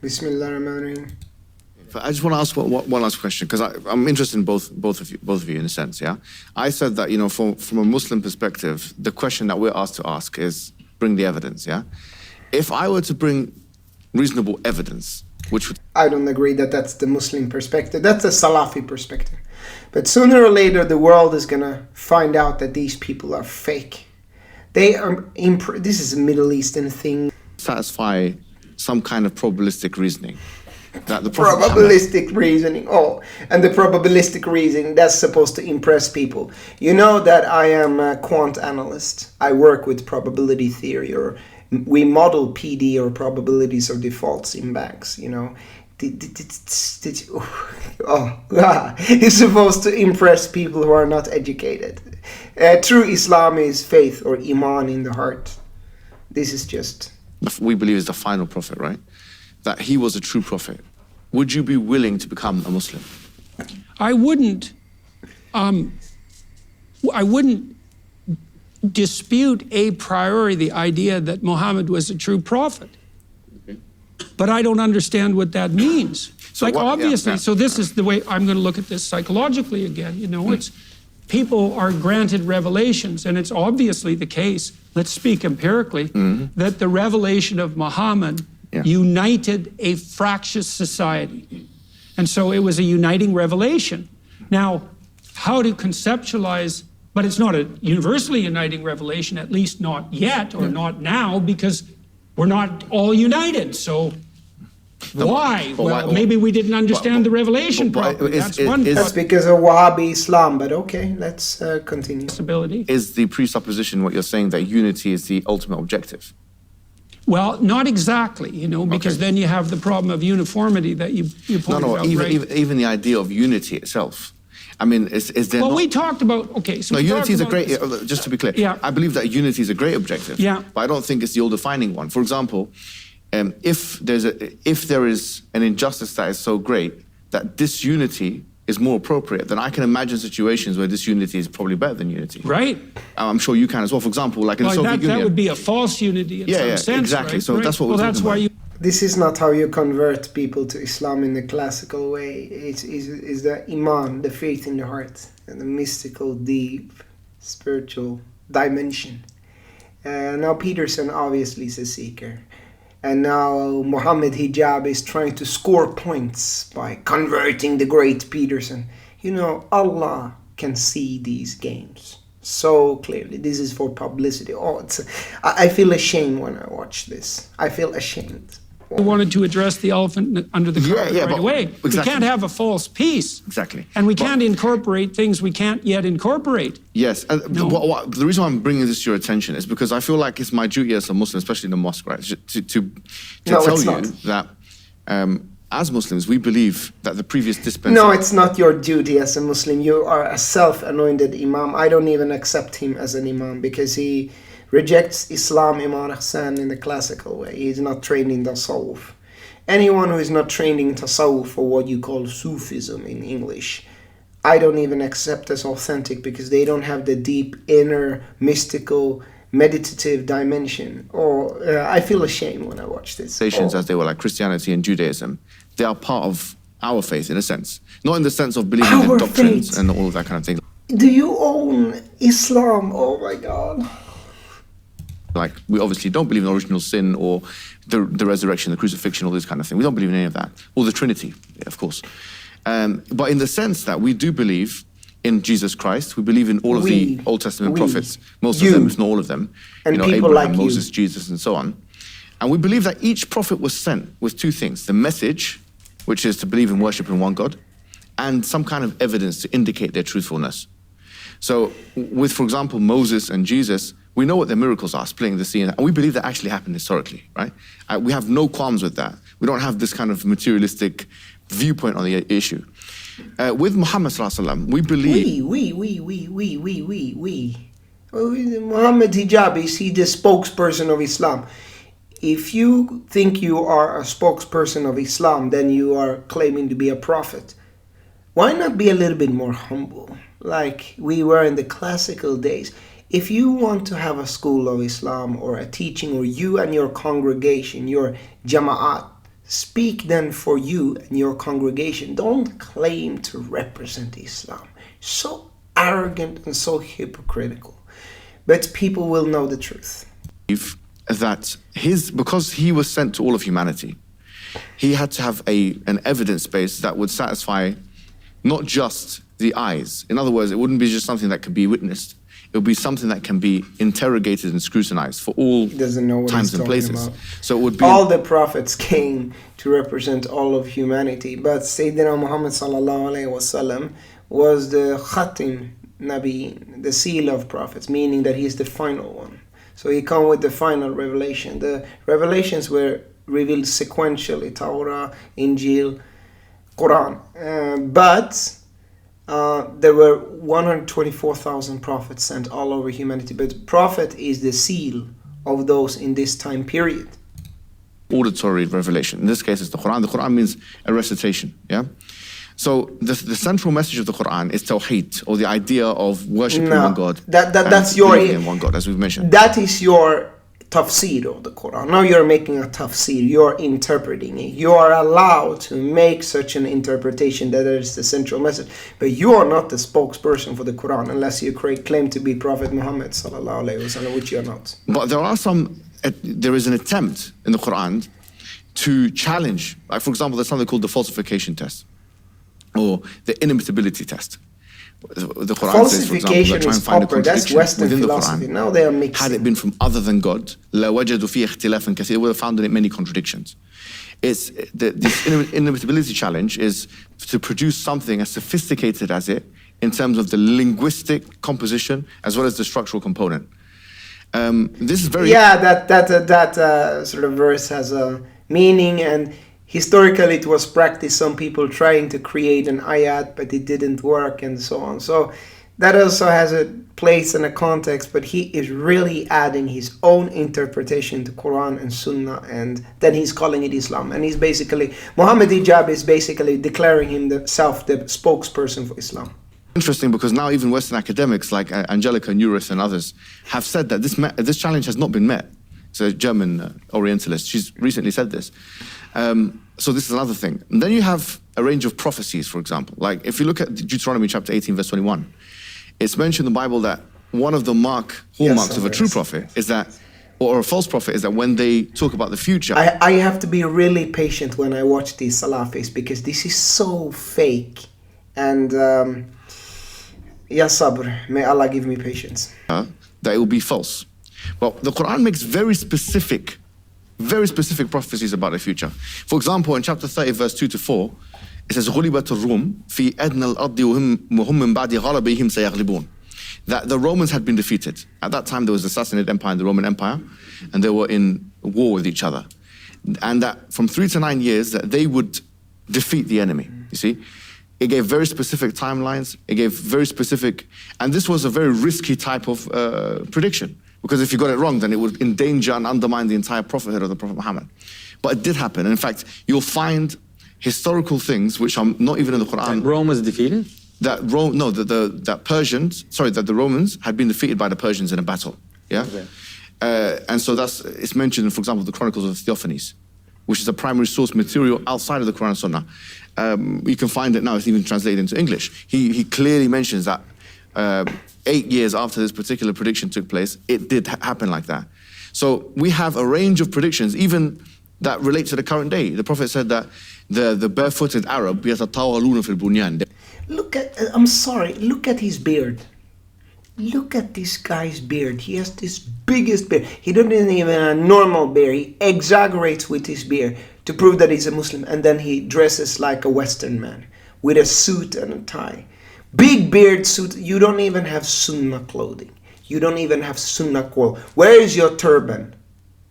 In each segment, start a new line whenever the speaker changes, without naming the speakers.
Bismillahirrahmanirrahim.
I just want to ask one last question, because I'm interested in both of you in a sense, yeah? I said that, from a Muslim perspective, the question that we're asked to ask is, bring the evidence, yeah? If I were to bring reasonable evidence, which would...
I don't agree that that's the Muslim perspective. That's a Salafi perspective. But sooner or later, the world is going to find out that these people are fake. This is a Middle Eastern thing.
Satisfy some kind of probabilistic reasoning. That the
probabilistic reasoning. Oh, and the probabilistic reasoning, that's supposed to impress people. You know that I am a quant analyst. I work with probability theory, or we model PD, or probabilities of defaults in banks, It's supposed to impress people who are not educated. True Islam is faith or iman in the heart. This is just...
We believe is the final prophet, right? That he was a true prophet. Would you be willing to become a Muslim?
I wouldn't dispute a priori the idea that Muhammad was a true prophet. Okay. But I don't understand what that means. So obviously, so this is the way I'm going to look at this psychologically again. It's people are granted revelations, and it's obviously the case, let's speak empirically, that the revelation of Muhammad united a fractious society. And so it was a uniting revelation. Now, how to conceptualize, but it's not a universally uniting revelation, at least not yet, or not now, because we're not all united. So why? Well, maybe we didn't understand the revelation properly.
That's because of Wahhabi Islam, but okay, let's continue.
Is the presupposition what you're saying that unity is the ultimate objective?
Well, not exactly, because then you have the problem of uniformity that you pointed out.
Even the idea of unity itself. I mean, is there
Well, we talked about, okay, so...
No, unity is a great, just to be clear, I believe that unity is a great objective, but I don't think it's the all-defining one. For example, if there is an injustice that is so great that disunity is more appropriate, then I can imagine situations where disunity is probably better than unity.
Right.
I'm sure you can as well. For example, like in the Soviet Union.
That would be a false unity in some sense,
exactly.
Right?
So that's what we're talking about.
This is not how you convert people to Islam in the classical way. It's the iman, the faith in the heart, and the mystical, deep, spiritual dimension. Now Peterson obviously is a seeker. And now Muhammad Hijab is trying to score points by converting the great Peterson. Allah can see these games so clearly. This is for publicity. I feel ashamed when I watch this. I feel ashamed.
We wanted to address the elephant under the carpet right away.
Exactly.
We can't have a false peace.
Exactly.
And we can't incorporate things we can't yet incorporate.
Yes. The reason why I'm bringing this to your attention is because I feel like it's my duty as a Muslim, especially in the mosque, right, to tell you that as Muslims, we believe that the previous dispensation...
No, it's not your duty as a Muslim. You are a self-anointed imam. I don't even accept him as an imam because he rejects Islam, Imam Hassan, in the classical way. He's not trained in tasawwuf. Anyone who is not trained in tasawwuf, or what you call Sufism in English, I don't even accept as authentic because they don't have the deep, inner, mystical, meditative dimension. I feel ashamed when I watch this.
As they were like Christianity and Judaism, they are part of our faith in a sense. Not in the sense of believing in doctrines and all of that kind of thing.
Do you own Islam? Oh my God.
Like, we obviously don't believe in original sin or the resurrection, the crucifixion, all this kind of thing. We don't believe in any of that. Or the Trinity, of course. But in the sense that we do believe in Jesus Christ, we believe in all of the Old Testament prophets, most of them, if not all of them.
And people
Abraham,
like
Moses, Jesus, and so on. And we believe that each prophet was sent with two things: the message, which is to believe and worship in one God, and some kind of evidence to indicate their truthfulness. So with, for example, Moses and Jesus, we know what their miracles are, splitting the sea, and we believe that actually happened historically, right? We have no qualms with that. We don't have this kind of materialistic viewpoint on the issue. With Muhammad sallallahu alaihi wasallam, we believe...
Muhammad Hijab, is he the spokesperson of Islam? If you think you are a spokesperson of Islam, then you are claiming to be a prophet. Why not be a little bit more humble, like we were in the classical days? If you want to have a school of Islam or a teaching, or you and your congregation, your jama'at, Speak then for you and your congregation. Don't claim to represent Islam. So arrogant and so hypocritical. But people will know the truth.
That because he was sent to all of humanity, he had to have an evidence base that would satisfy not just the eyes. In other words, it wouldn't be just something that could be witnessed. It would be something that can be interrogated and scrutinized for all times and places.
About.
So it would be
all the prophets came to represent all of humanity, but Sayyidina Muhammad sallallahu alaihi wasallam was the Khatim Nabi, the seal of prophets, meaning that he's the final one. So he come with the final revelation. The revelations were revealed sequentially: Torah, Injil, Quran. But there were 124,000 prophets sent all over humanity. But prophet is the seal of those in this time period.
Auditory revelation. In this case, it's the Quran. The Quran means a recitation. Yeah. So the central message of the Quran is Tawheed, or the idea of worshiping one God.
That's your
in one God, as we've mentioned.
That is your tafsir of the Quran. Now you're making a tafsir. You're interpreting it. You are allowed to make such an interpretation that is the central message. But you are not the spokesperson for the Quran unless you claim to be Prophet Muhammad sallallahu alaihi wasallam, which you are not.
But there is an attempt in the Quran to challenge. Like, for example, there's something called the falsification test, or the inimitability test. The Quran says, for example, that try and find a contradiction within the Quran.
Now they are mixing.
Had it been from other than God, لَوَجَدُوا فِيهِ اخْتِلَافًا كَثِيرًا, they would have found in it many contradictions. This inimitability challenge is to produce something as sophisticated as it, in terms of the linguistic composition as well as the structural component. This is very...
Yeah, that sort of verse has a meaning, and historically it was practiced, some people trying to create an ayat, but it didn't work, and so on. So that also has a place and a context, but he is really adding his own interpretation to Quran and Sunnah, and then he's calling it Islam. And he's basically, Muhammad Hijab is basically declaring himself the spokesperson for Islam.
Interesting, because now even Western academics like Angelica Neuris and others have said that this challenge has not been met. It's a German Orientalist. She's recently said this. So this is another thing. And then you have a range of prophecies, for example. Like if you look at Deuteronomy chapter 18, verse 21, it's mentioned in the Bible that one of the hallmarks of a true prophet is that, or a false prophet, is that when they talk about the future.
I have to be really patient when I watch these Salafis, because this is so fake. And Ya Sabr, may Allah give me patience.
That it will be false. Well, the Quran makes very specific prophecies about the future. For example, in chapter 30, verse 2 to 4, it says, غُلِبَتِ الرُّومُ فِي أَدْنَى الْأَرْضِ وَهُمْ مِنْ بَعْدِ غَلَبِهِمْ سَيَغْلِبُونَ. That the Romans had been defeated. At that time, there was the Sassanid Empire and the Roman Empire, and they were in war with each other. And that from 3 to 9 years, that they would defeat the enemy, you see. It gave very specific timelines. It gave very specific, and this was a very risky type of prediction. Because if you got it wrong, then it would endanger and undermine the entire prophethood of the Prophet Muhammad. But it did happen. And in fact, you'll find historical things which are not even in the Quran.
That Rome was defeated?
That the Romans had been defeated by the Persians in a battle. Yeah? Okay. And so it's mentioned in, for example, the Chronicles of Theophanes, which is a primary source material outside of the Quran and Sunnah. You can find it now, it's even translated into English. He clearly mentions that 8 years after this particular prediction took place, it did happen like that. So we have a range of predictions, even that relate to the current day. The Prophet said that the barefooted Arab, يَتَطَاوَلُونَ فِي الْبُنْيَانِ.
Look at his beard. Look at this guy's beard. He has this biggest beard. He doesn't even have a normal beard. He exaggerates with his beard to prove that he's a Muslim. And then he dresses like a Western man with a suit and a tie. Big beard suit. You don't even have Sunnah clothing. You don't even have Sunnah clothing. Where is your turban?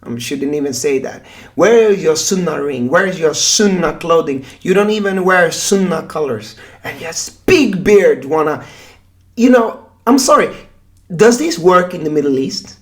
I shouldn't even say that. Where is your Sunnah ring? Where is your Sunnah clothing? You don't even wear Sunnah colors. And he has big beard. I'm sorry. Does this work in the Middle East?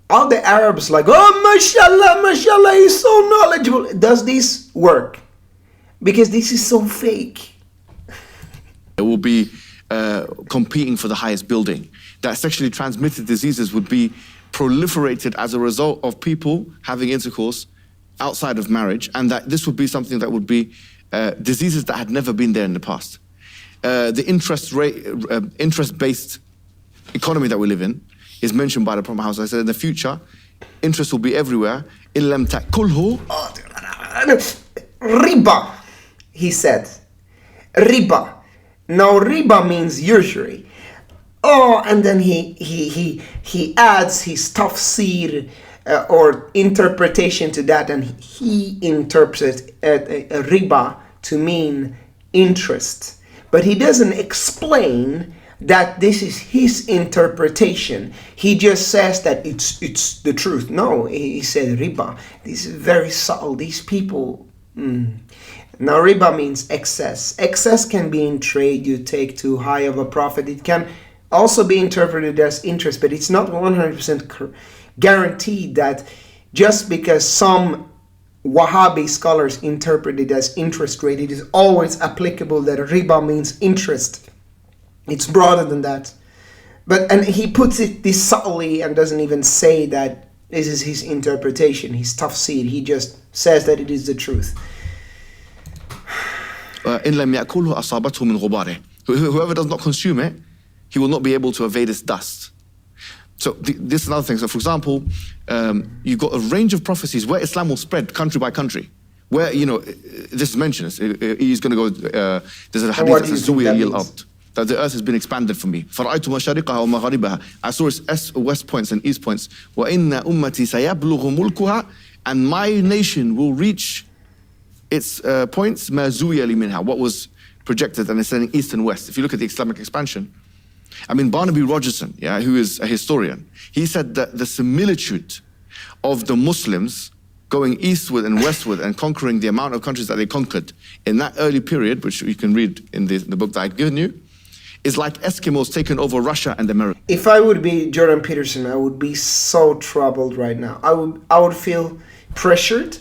All the Arabs like, oh, mashallah, mashallah, he's so knowledgeable. Does this work? Because this is so fake.
It will be competing for the highest building. That sexually transmitted diseases would be proliferated as a result of people having intercourse outside of marriage, and that this would be something that would be diseases that had never been there in the past. The interest-based economy that we live in is mentioned by the Prophet Muhammad. I said in the future, interest will be everywhere. إِلَّمْ تَأْكُلْهُ
Riba, he said. Riba. Now riba means usury. Oh, and then he adds his tafsir or interpretation to that, and he interprets riba to mean interest. But he doesn't explain that this is his interpretation. He just says that it's the truth. No, he said riba. This is very subtle. These people... Now riba means excess. Excess can be in trade. You take too high of a profit. It can also be interpreted as interest, but it's not 100% guaranteed that just because some Wahhabi scholars interpret it as interest rate, it is always applicable that riba means interest. It's broader than that. And he puts it this subtly and doesn't even say that this is his interpretation, his tafsir. He just says that it is the truth.
Whoever does not consume it, he will not be able to evade its dust. So this is another thing. So for example, you've got a range of prophecies where Islam will spread country by country. Where, this is mentioned. He's going to go, there's a hadith that says, that the earth has been expanded for me. I saw its west points and east points. And my nation will reach its points, what was projected, and it's saying east and west. If you look at the Islamic expansion, Barnaby Rogerson, who is a historian, he said that the similitude of the Muslims going eastward and westward and conquering the amount of countries that they conquered in that early period, which you can read in the book that I've given you, is like Eskimos taking over Russia and America.
If I would be Jordan Peterson, I would be so troubled right now. I would feel pressured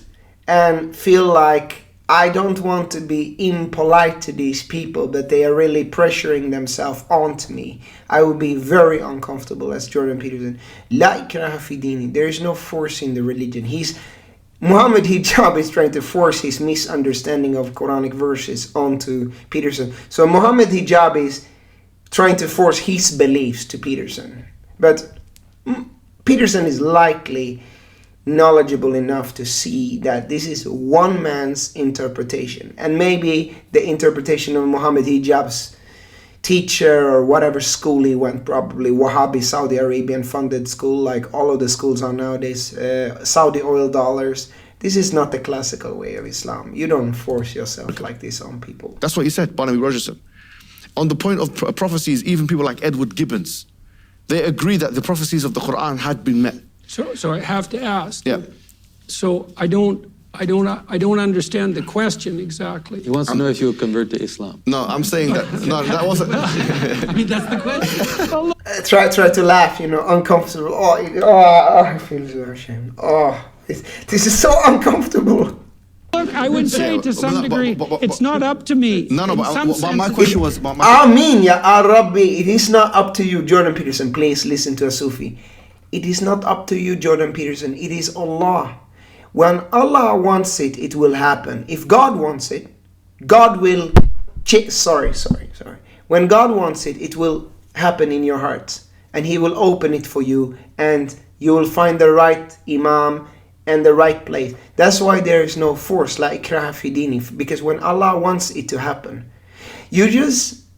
and feel like I don't want to be impolite to these people, but they are really pressuring themselves onto me. I would be very uncomfortable as Jordan Peterson. La ikraha fi dini. There is no force in the religion. Muhammad Hijab is trying to force his misunderstanding of Quranic verses onto Peterson. So Muhammad Hijab is trying to force his beliefs to Peterson. But Peterson is likely knowledgeable enough to see that this is one man's interpretation, and maybe the interpretation of Muhammad Hijab's teacher or whatever school he went, probably Wahhabi Saudi Arabian funded school, like all of the schools are nowadays, Saudi oil dollars. This is not the classical way of Islam. You don't force yourself like this on people.
That's what he said, Barnaby Rogerson. On the point of prophecies, even people like Edward Gibbons, they agree that the prophecies of the Quran had been met.
So I have to ask.
Yeah.
So I don't understand the question exactly.
He wants to know if you will convert to Islam.
No, I'm saying that. No, that wasn't.
That's the question.
Try to laugh, uncomfortable. I feel so ashamed. This is so uncomfortable.
Look, I would say to some degree, it's not up to me.
No, but my question was...
Ameen, ya Rabbi. It is not up to you, Jordan Peterson. Please listen to a Sufi. It is not up to you, Jordan Peterson. It is Allah. When Allah wants it, it will happen. If God wants it, God will... Sorry. When God wants it, it will happen in your heart. And He will open it for you. And you will find the right Imam and the right place. That's why there is no force, like ikraha fi dini, because when Allah wants it to happen,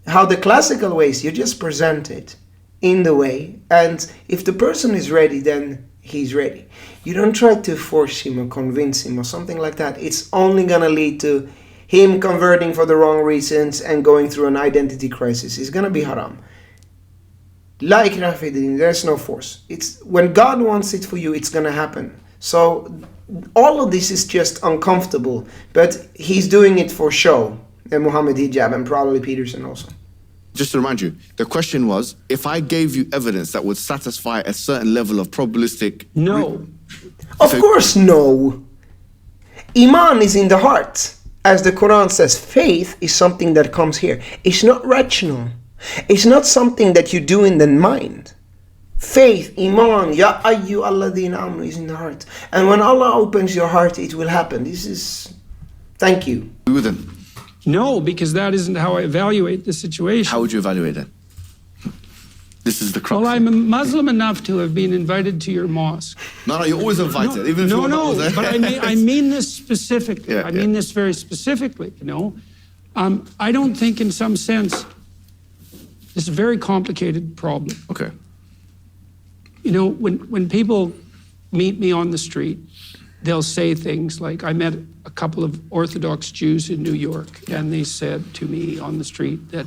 how the classical ways, you just present it in the way, and if the person is ready, then he's ready. You don't try to force him or convince him or something like that. It's only gonna lead to him converting for the wrong reasons and going through an identity crisis. It's gonna be haram. La ikraha fi dini, there's no force. It's when God wants it for you, it's gonna happen. So all of this is just uncomfortable, but he's doing it for show, and Muhammad Hijab and probably Peterson also.
Just to remind you, the question was, if I gave you evidence that would satisfy a certain level of probabilistic...
No.
Of course no. Iman is in the heart. As the Quran says, faith is something that comes here. It's not rational. It's not something that you do in the mind. Faith, iman, ya ayyu alladhina amanu is in the heart. And when Allah opens your heart, it will happen. This is, thank you.
Then.
No, because that isn't how I evaluate the situation.
How would you evaluate it? This is the crux.
Well, I'm a Muslim enough to have been invited to your mosque.
No, you're always invited, even if you're not there.
But I mean this specifically.
Yeah,
I mean this very specifically, you know. I don't think in some sense, it's a very complicated problem.
Okay.
You know, when people meet me on the street, they'll say things like, I met a couple of Orthodox Jews in New York, and they said to me on the street that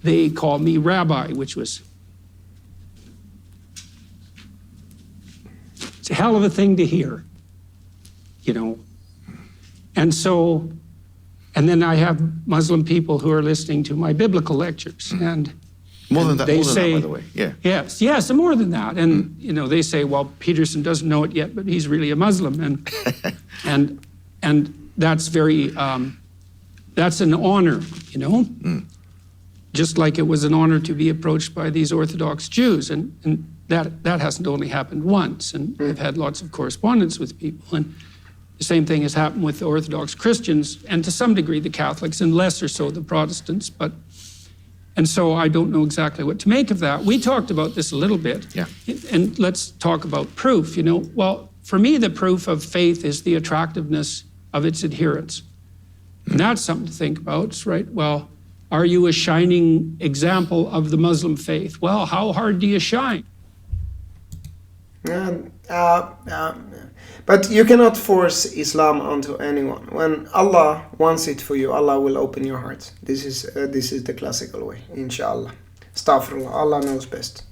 they call me rabbi, which was, it's a hell of a thing to hear, you know. And so, and then I have Muslim people who are listening to my biblical lectures, and
More than that, by the way. Yeah.
Yes, more than that. And you know, they say, well, Peterson doesn't know it yet, but he's really a Muslim, and that's very that's an honor, you know. Just like it was an honor to be approached by these Orthodox Jews, and that hasn't only happened once. And I've had lots of correspondence with people, and the same thing has happened with the Orthodox Christians, and to some degree the Catholics, and lesser so the Protestants, and so I don't know exactly what to make of that. We talked about this a little bit.
Yeah.
And let's talk about proof, you know. Well, for me, the proof of faith is the attractiveness of its adherents. And that's something to think about, right? Well, are you a shining example of the Muslim faith? Well, how hard do you shine?
But you cannot force Islam onto anyone. When Allah wants it for you, Allah will open your heart. This is the classical way, inshallah. Astaghfirullah, Allah knows best.